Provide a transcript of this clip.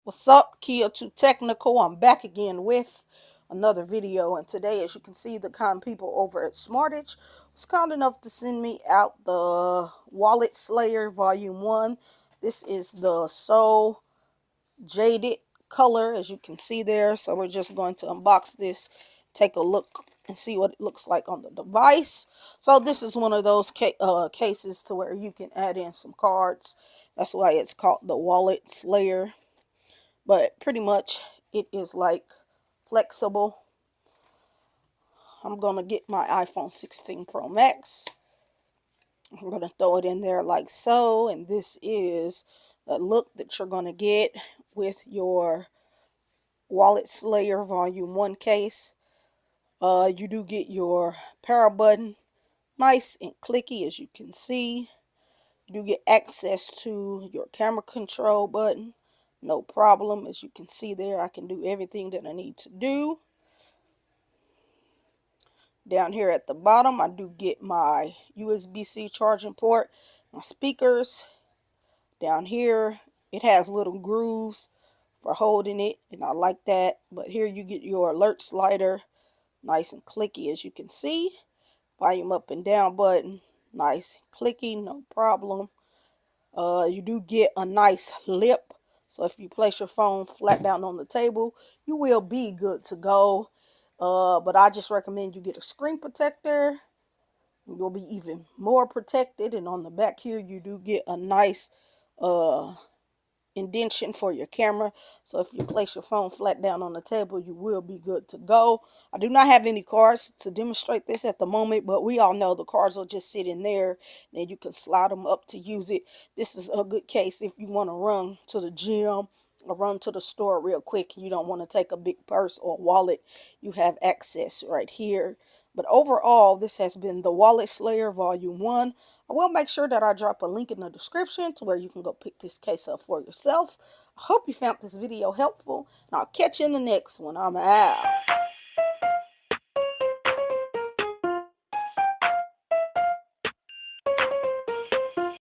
What's up, Kia Too Technical? I'm back again with another video, and today, as you can see, the kind people over at Smartish was kind enough to send me out the Wallet Slayer Volume 1. This is the So Jaded color, as you can see there. So we're just going to unbox this, take a look, and see what it looks like on the device. So this is one of those cases to where you can add in some cards. That's why it's called the Wallet Slayer. But pretty much it is like flexible. I'm gonna get my iPhone 16 Pro Max. I'm gonna throw it in there like so, and this is the look that you're gonna get with your Wallet Slayer Volume 1 case. You do get your power button, nice and clicky, as you can see. You do get access to your camera control button, no problem. As you can see there, I can do everything that I need to do. Down here at the bottom, I do get my USB-C charging port, my speakers. Down here, it has little grooves for holding it, and I like that. But here you get your alert slider, nice and clicky, as you can see. Volume up and down button, nice and clicky, no problem. You do get a nice lip, so if you place your phone flat down on the table, you will be good to go. But I just recommend you get a screen protector. You'll be even more protected. And on the back here, you do get a nice indentation for your camera, so if you place your phone flat down on the table, you will be good to go. I do not have any cards to demonstrate this at the moment, but we all know the cards will just sit in there, then you can slide them up to use it. This is a good case if you want to run to the gym or run to the store real quick. You don't want to take a big purse or wallet. You have access right here. But overall, this has been the Wallet Slayer Volume 1. I will make sure that I drop a link in the description to where you can go pick this case up for yourself. I hope you found this video helpful, and I'll catch you in the next one. I'm out.